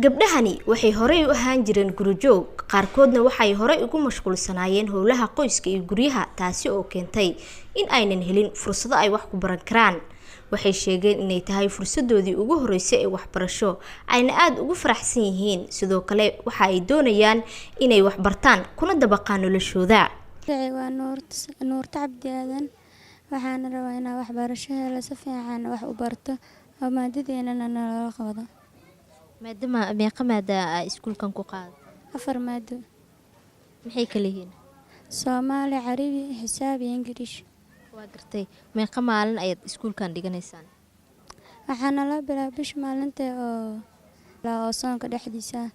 gabdhahani waxay horey u ahaan jireen gurijoog, qaarkoodna waxay horey ugu mashquulsanaayeen howlaha qoyska iyo guryaha, taasi oo keentay in aynan helin fursado ay wax ku baran karaan. Waxay sheegeen inay tahay fursadoodii ugu horeysay ee waxbarasho, ayna aad ugu faraxsan yihiin. Sidoo kale waxa ay doonayaan inay wax bartaan kuna dabaqaan noloshooda. waa Nuurta Cabdi Aadan, waxaan rabaa inaan waxbarasho helo si fiican wax u barto oo maadadeena nala qabado. maadama meeqa maada iskuulkan ku qaad? 4 maado. Maxay kala yihiin? Soomaali, Carabi, Xisaab iyo Ingiriis. waa gartay. meeqa maalin ayaad iskuulkan dhiganaysaan? waxaan la bilaabay bish maalinta oo soonka dhexdiisa.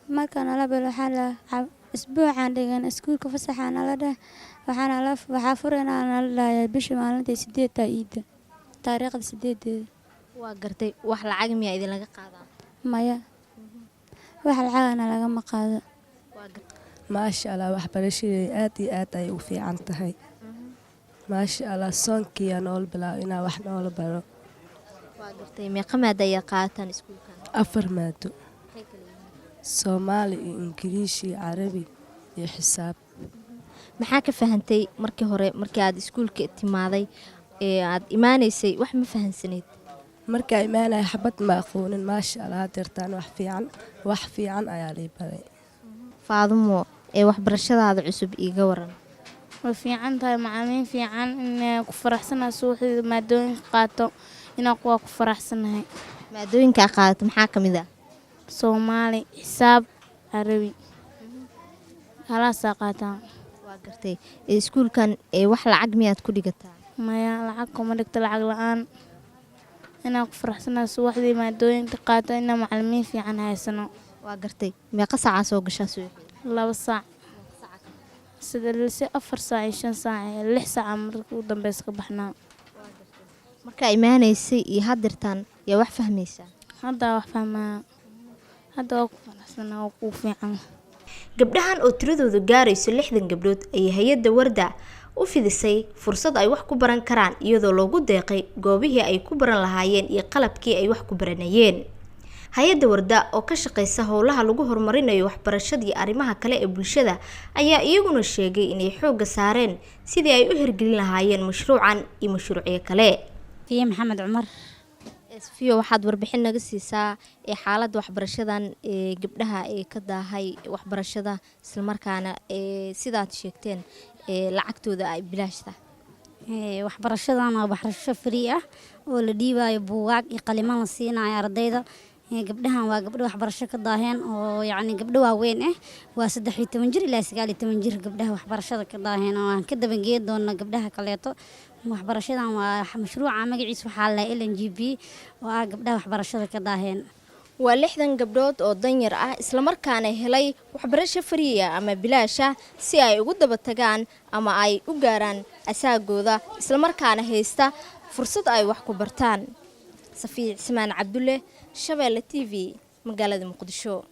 markaan la bilaabay isbuucan dhigan iskuulka fasaxaan la dhah waxaa fureenaa la bish maalinta 8 Iida, taariikhda 8. waa gartay. wax lacag miyaa idin laga qaadaa? maya, wax lacagna lagama qaado. waa gartay. maasha Allah, waxbarashadii aad iyo aad ay u fiican tahay. maasha Allah, soonkiya nool bilaab inaa wax noola baro. waa gartay. meeqa maada ayaa qaataan iskuulkan? 4 maado. Soomaali iyo Ingiriis iyo Carabi iyo Xisaab. maxaa ka fahantay markii hore markii aad iskuulka timaaday ee aad imaanaysay? wax ma fahansaneed? markaa imaanay xabad ma aqoonin. maasha Allah, hadeertaan wax fiican ayaa lii baray. Faadumo, ee waxbarashadaada cusub iiga waran. way fiican tahay, macallimiin fiican in ku faraxsanahay suuxdii maadooyinka qaato inaan ku faraxsanahay. maadooyinka qaadato maxaa kamid ah? Soomaali, Xisaab, Carabi. halaasaa qaataan. waa gartay. iskuulkan wax lacag miyaad ku dhigataa? maya, lacag kuma dhigto, lacag la-aan. inaan ku faraxsanahay suuxdii maadooyinka qaato inaan macallimiin fiican haysano. waa gartay. meeqa saaca soo gashaa suuxi? 2 saac. sida 4 saac iyo 5 saac iyo 6 saac markii ugu dambaysa ka baxnaa. markaa imaanaysay iyo hadirtaan yaa wax fahmaysaa? hadda wax fahmaa. hadda waa ku faraxsanaa oo ku fiican. gabdhahan oo tiradoodu gaarayso 60 gabdhood ayay hay'adda Warda u fidisay fursad ay wax ku baran karaan, iyadoo loogu deeqay goobihii ay ku baran lahaayeen iyo qalabkii ay wax ku baranayeen. hay'adda Warda oo ka shaqeysa howlaha lagu horumarinayo waxbarashada iyo arrimaha kale ee bulshada ayaa iyaguna sheegay inay xoogga saareen sidii ay u hirgelin lahaayeen mashruucan iyo mashruucyo kale. Fiye Maxamed Cumar. Fiyo, waxaad warbixin naga siisaa ee xaaladda waxbarashadan ee gabdhaha ee ka daahay waxbarashada, isla markaana sidaad sheegteen lacagtooda ay bilaashta. waxbarashadan waa waxbarasho free ah oo la dhiibayo buugaag iyo qalimaan la siinayo ardayda. gabdhahan waa gabdho waxbarasho ka daaheen oo yacni gabdho waaweyn waa 13 jir ilaa 19 jir gabdhaha waxbarashada ka daaheen oo aan ka dabangeeyo doona gabdhaha kaleeto. waxbarashadan waa mashruuca magaciisa waxaa la LNGB oo ah gabdhaha waxbarashada ka daaheen. waa 60 gabdhood oo danyar ah, isla markaana helay waxbarasho free ah ama bilaasha si ay ugu daba tagaan ama ay u gaaraan asaagooda, isla markaana haysta fursad ay wax ku bartaan. Safiya Ismaan Cabdulle, Shabeelle TV, magaalada Muqdisho.